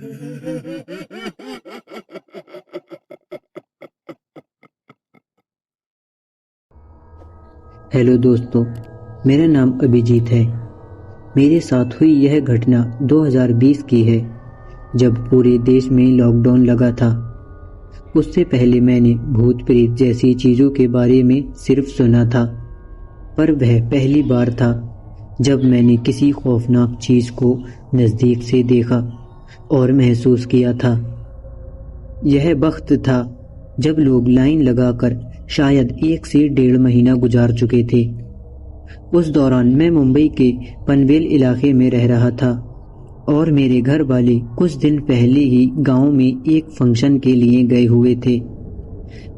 Hello दोस्तों, मेरा नाम अभिजीत है। मेरे साथ हुई यह घटना 2020 की है, जब पूरे देश में लॉकडाउन लगा था। उससे पहले मैंने भूत प्रेत जैसी चीज़ों के बारे में सिर्फ सुना था, पर वह पहली बार था जब मैंने किसी खौफनाक चीज़ को नज़दीक से देखा और महसूस किया था। यह वक्त था जब लोग लाइन लगाकर शायद 1 से 1.5 महीना गुजार चुके थे। उस दौरान मैं मुंबई के पनवेल इलाके में रह रहा था और मेरे घर वाले कुछ दिन पहले ही गांव में एक फंक्शन के लिए गए हुए थे।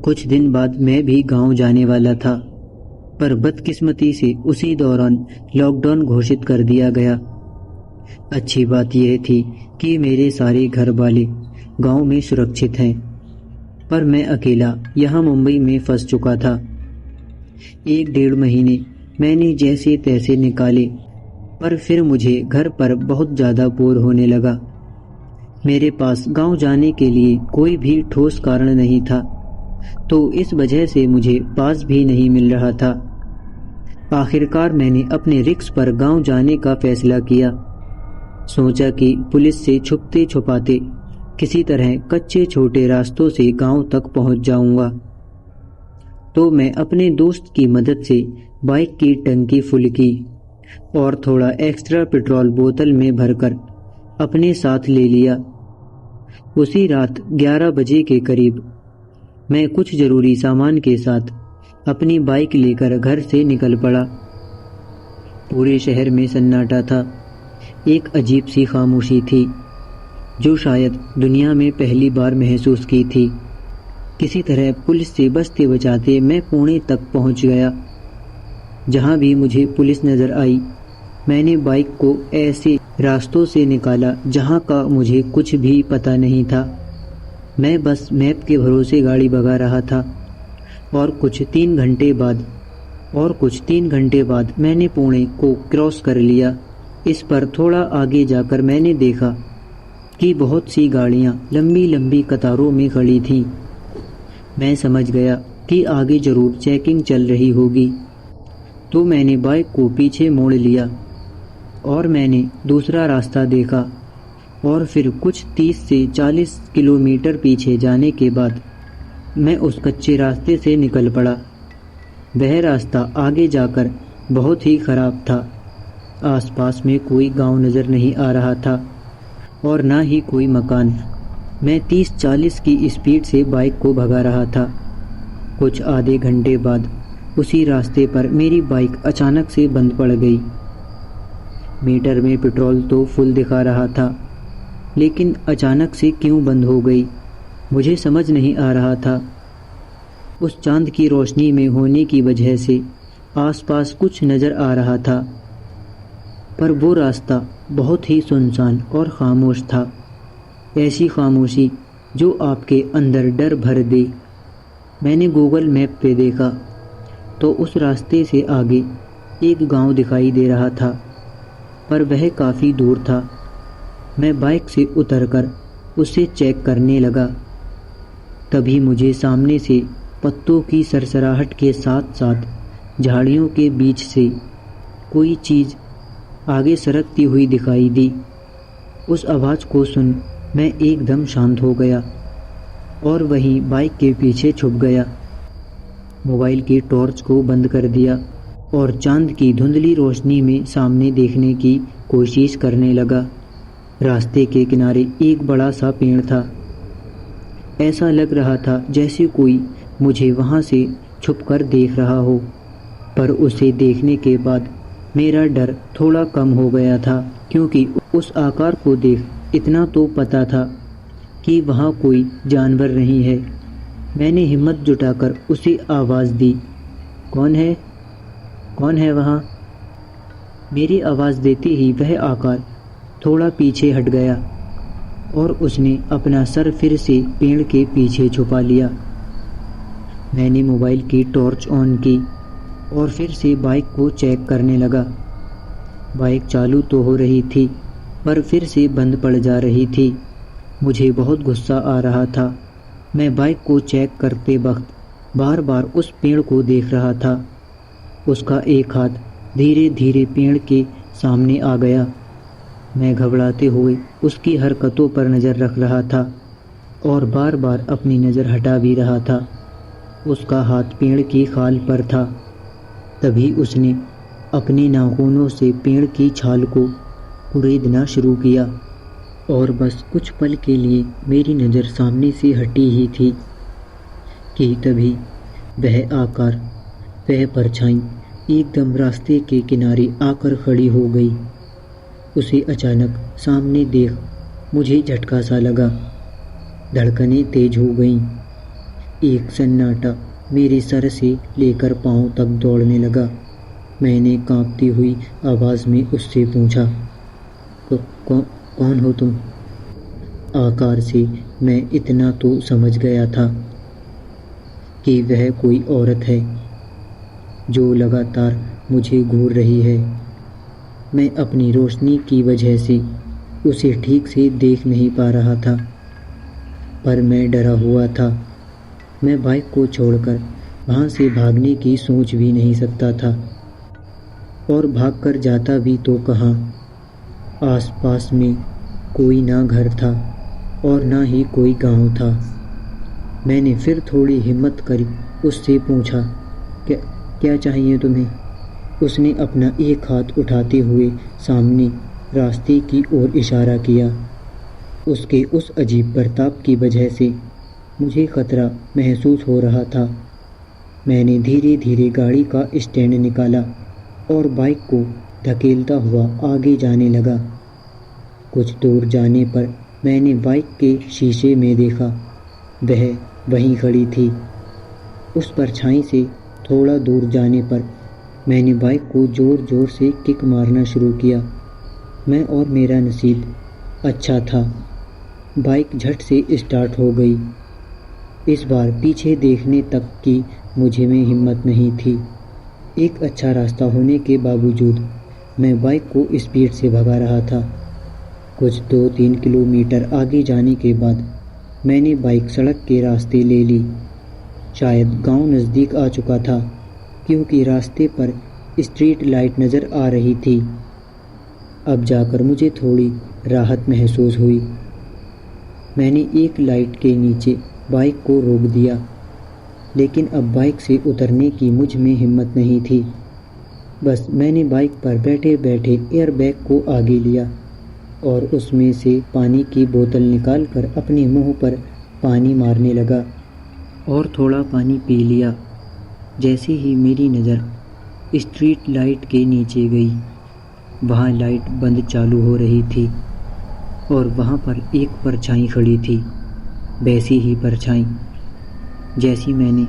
कुछ दिन बाद मैं भी गांव जाने वाला था, पर बदकिस्मती से उसी दौरान लॉकडाउन घोषित कर दिया गया। अच्छी बात यह थी कि मेरे सारे घर वाले गांव में सुरक्षित हैं, पर मैं अकेला यहाँ मुंबई में फंस चुका था। 1-1.5 महीने मैंने जैसे तैसे निकाले, पर फिर मुझे घर पर बहुत ज़्यादा बोर होने लगा। मेरे पास गांव जाने के लिए कोई भी ठोस कारण नहीं था, तो इस वजह से मुझे पास भी नहीं मिल रहा था। आखिरकार मैंने अपने रिस्क पर गांव जाने का फैसला किया। सोचा कि पुलिस से छुपते छुपाते किसी तरह कच्चे छोटे रास्तों से गांव तक पहुंच जाऊंगा। तो मैं अपने दोस्त की मदद से बाइक की टंकी फुल की और थोड़ा एक्स्ट्रा पेट्रोल बोतल में भरकर अपने साथ ले लिया। उसी रात 11 बजे के करीब मैं कुछ ज़रूरी सामान के साथ अपनी बाइक लेकर घर से निकल पड़ा। पूरे शहर में सन्नाटा था। एक अजीब सी खामोशी थी, जो शायद दुनिया में पहली बार महसूस की थी। किसी तरह पुलिस से बचते बचाते मैं पुणे तक पहुंच गया। जहां भी मुझे पुलिस नज़र आई, मैंने बाइक को ऐसे रास्तों से निकाला जहां का मुझे कुछ भी पता नहीं था। मैं बस मैप के भरोसे गाड़ी भगा रहा था और कुछ 3 घंटे बाद मैंने पुणे को क्रॉस कर लिया। इस पर थोड़ा आगे जाकर मैंने देखा कि बहुत सी गाड़ियां लंबी लंबी कतारों में खड़ी थीं। मैं समझ गया कि आगे जरूर चेकिंग चल रही होगी, तो मैंने बाइक को पीछे मोड़ लिया और मैंने दूसरा रास्ता देखा। और फिर कुछ 30 से 40 किलोमीटर पीछे जाने के बाद मैं उस कच्चे रास्ते से निकल पड़ा। वह रास्ता आगे जाकर बहुत ही खराब था। आसपास में कोई गांव नज़र नहीं आ रहा था और ना ही कोई मकान। मैं 30-40 की स्पीड से बाइक को भगा रहा था। कुछ आधे घंटे बाद उसी रास्ते पर मेरी बाइक अचानक से बंद पड़ गई। मीटर में पेट्रोल तो फुल दिखा रहा था, लेकिन अचानक से क्यों बंद हो गई मुझे समझ नहीं आ रहा था। उस चांद की रोशनी में होने की वजह से आसपास कुछ नज़र आ रहा था, पर वो रास्ता बहुत ही सुनसान और खामोश था। ऐसी खामोशी जो आपके अंदर डर भर दे। मैंने गूगल मैप पे देखा तो उस रास्ते से आगे एक गांव दिखाई दे रहा था, पर वह काफ़ी दूर था। मैं बाइक से उतरकर उसे चेक करने लगा। तभी मुझे सामने से पत्तों की सरसराहट के साथ साथ झाड़ियों के बीच से कोई चीज़ आगे सरकती हुई दिखाई दी। उस आवाज़ को सुन मैं एकदम शांत हो गया और वहीं बाइक के पीछे छुप गया। मोबाइल की टॉर्च को बंद कर दिया और चांद की धुंधली रोशनी में सामने देखने की कोशिश करने लगा। रास्ते के किनारे एक बड़ा सा पेड़ था। ऐसा लग रहा था जैसे कोई मुझे वहाँ से छुपकर देख रहा हो, पर उसे देखने के बाद मेरा डर थोड़ा कम हो गया था, क्योंकि उस आकार को देख इतना तो पता था कि वहाँ कोई जानवर नहीं है। मैंने हिम्मत जुटाकर उसे आवाज़ दी, कौन है वहाँ? मेरी आवाज़ देते ही वह आकार थोड़ा पीछे हट गया और उसने अपना सर फिर से पेड़ के पीछे छुपा लिया। मैंने मोबाइल की टॉर्च ऑन की और फिर से बाइक को चेक करने लगा। बाइक चालू तो हो रही थी, पर फिर से बंद पड़ जा रही थी। मुझे बहुत गुस्सा आ रहा था। मैं बाइक को चेक करते वक्त बार बार उस पेड़ को देख रहा था। उसका एक हाथ धीरे धीरे पेड़ के सामने आ गया। मैं घबराते हुए उसकी हरकतों पर नज़र रख रहा था और बार बार अपनी नज़र हटा भी रहा था। उसका हाथ पेड़ की खाल पर था। तभी उसने अपने नाखूनों से पेड़ की छाल को कुरेदना शुरू किया और बस कुछ पल के लिए मेरी नज़र सामने से हटी ही थी कि तभी वह आकार, वह परछाई एकदम रास्ते के किनारे आकर खड़ी हो गई। उसे अचानक सामने देख मुझे झटका सा लगा। धड़कनें तेज हो गईं। एक सन्नाटा मेरे सर से लेकर पांव तक दौड़ने लगा। मैंने कांपती हुई आवाज़ में उससे पूछा, कौन हो तुम?" आकार से मैं इतना तो समझ गया था कि वह कोई औरत है जो लगातार मुझे घूर रही है। मैं अपनी रोशनी की वजह से उसे ठीक से देख नहीं पा रहा था, पर मैं डरा हुआ था। मैं बाइक को छोड़कर वहाँ से भागने की सोच भी नहीं सकता था, और भागकर जाता भी तो कहाँ। आसपास में कोई ना घर था और ना ही कोई गांव था। मैंने फिर थोड़ी हिम्मत करी उससे पूछा, क्या चाहिए तुम्हें?" उसने अपना एक हाथ उठाते हुए सामने रास्ते की ओर इशारा किया। उसके उस अजीब बर्ताव की वजह से मुझे खतरा महसूस हो रहा था। मैंने धीरे धीरे गाड़ी का स्टैंड निकाला और बाइक को धकेलता हुआ आगे जाने लगा। कुछ दूर जाने पर मैंने बाइक के शीशे में देखा, वह वहीं खड़ी थी। उस परछाई से थोड़ा दूर जाने पर मैंने बाइक को ज़ोर ज़ोर से किक मारना शुरू किया। मैं और मेरा नसीब अच्छा था, बाइक झट से स्टार्ट हो गई। इस बार पीछे देखने तक की मुझे में हिम्मत नहीं थी। एक अच्छा रास्ता होने के बावजूद मैं बाइक को स्पीड से भगा रहा था। कुछ 2-3 किलोमीटर आगे जाने के बाद मैंने बाइक सड़क के रास्ते ले ली। शायद गांव नज़दीक आ चुका था, क्योंकि रास्ते पर स्ट्रीट लाइट नज़र आ रही थी। अब जाकर मुझे थोड़ी राहत महसूस हुई। मैंने एक लाइट के नीचे बाइक को रोक दिया, लेकिन अब बाइक से उतरने की मुझ में हिम्मत नहीं थी। बस मैंने बाइक पर बैठे बैठे एयरबैग को आगे लिया और उसमें से पानी की बोतल निकालकर अपने मुंह पर पानी मारने लगा और थोड़ा पानी पी लिया। जैसे ही मेरी नज़र स्ट्रीट लाइट के नीचे गई, वहाँ लाइट बंद चालू हो रही थी और वहाँ पर एक परछाई खड़ी थी, वैसी ही परछाई जैसी मैंने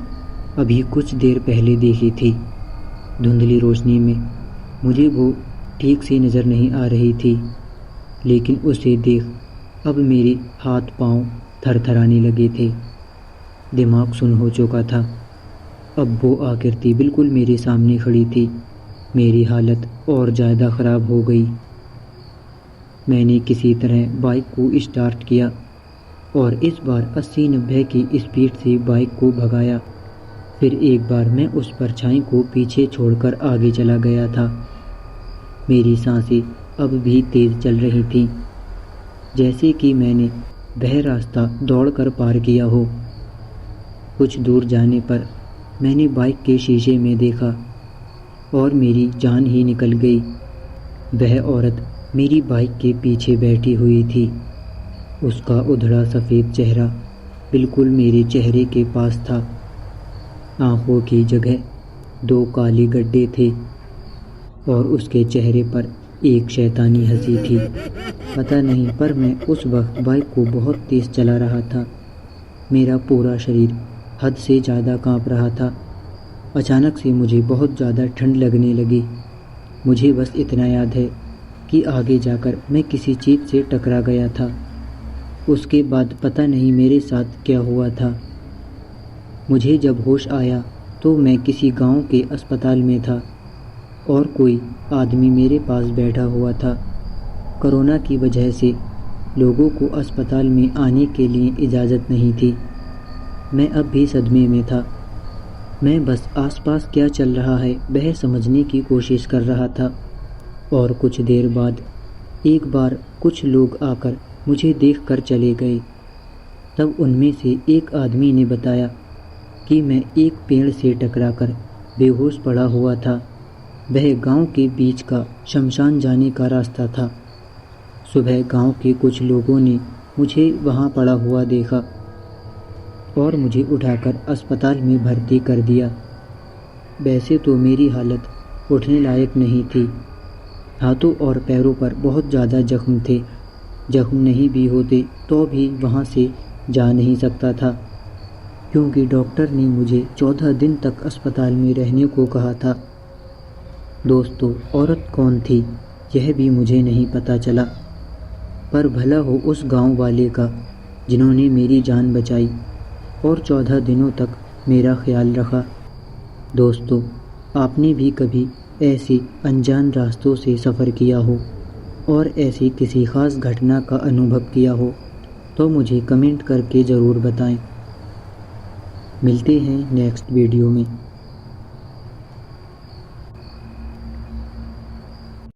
अभी कुछ देर पहले देखी थी। धुंधली रोशनी में मुझे वो ठीक से नज़र नहीं आ रही थी, लेकिन उसे देख अब मेरे हाथ पांव थरथराने लगे थे। दिमाग सुन्न हो चुका था। अब वो आकृति बिल्कुल मेरे सामने खड़ी थी। मेरी हालत और ज़्यादा ख़राब हो गई। मैंने किसी तरह बाइक को स्टार्ट किया और इस बार 80-90 की स्पीड से बाइक को भगाया। फिर एक बार मैं उस परछाई को पीछे छोड़कर आगे चला गया था। मेरी सांसें अब भी तेज़ चल रही थीं, जैसे कि मैंने वह रास्ता दौड़कर पार किया हो। कुछ दूर जाने पर मैंने बाइक के शीशे में देखा और मेरी जान ही निकल गई। वह औरत मेरी बाइक के पीछे बैठी हुई थी। उसका उधड़ा सफ़ेद चेहरा बिल्कुल मेरे चेहरे के पास था। आँखों की जगह 2 काले गड्ढे थे और उसके चेहरे पर एक शैतानी हंसी थी। पता नहीं, पर मैं उस वक्त बाइक को बहुत तेज़ चला रहा था। मेरा पूरा शरीर हद से ज़्यादा काँप रहा था। अचानक से मुझे बहुत ज़्यादा ठंड लगने लगी। मुझे बस इतना याद है कि आगे जाकर मैं किसी चीज़ से टकरा गया था। उसके बाद पता नहीं मेरे साथ क्या हुआ था। मुझे जब होश आया तो मैं किसी गांव के अस्पताल में था और कोई आदमी मेरे पास बैठा हुआ था। कोरोना की वजह से लोगों को अस्पताल में आने के लिए इजाज़त नहीं थी। मैं अब भी सदमे में था। मैं बस आसपास क्या चल रहा है वह समझने की कोशिश कर रहा था और कुछ देर बाद एक बार कुछ लोग आकर मुझे देखकर चले गए। तब उनमें से एक आदमी ने बताया कि मैं एक पेड़ से टकराकर बेहोश पड़ा हुआ था। वह गांव के बीच का शमशान जाने का रास्ता था। सुबह गांव के कुछ लोगों ने मुझे वहां पड़ा हुआ देखा और मुझे उठाकर अस्पताल में भर्ती कर दिया। वैसे तो मेरी हालत उठने लायक नहीं थी। हाथों और पैरों पर बहुत ज़्यादा जख्म थे। जख्म नहीं भी होते तो भी वहाँ से जा नहीं सकता था, क्योंकि डॉक्टर ने मुझे 14 दिन तक अस्पताल में रहने को कहा था। दोस्तों, औरत कौन थी यह भी मुझे नहीं पता चला, पर भला हो उस गांव वाले का जिन्होंने मेरी जान बचाई और 14 दिनों तक मेरा ख्याल रखा। दोस्तों, आपने भी कभी ऐसे अनजान रास्तों से सफ़र किया हो और ऐसी किसी ख़ास घटना का अनुभव किया हो तो मुझे कमेंट करके ज़रूर बताएं। मिलते हैं नेक्स्ट वीडियो में।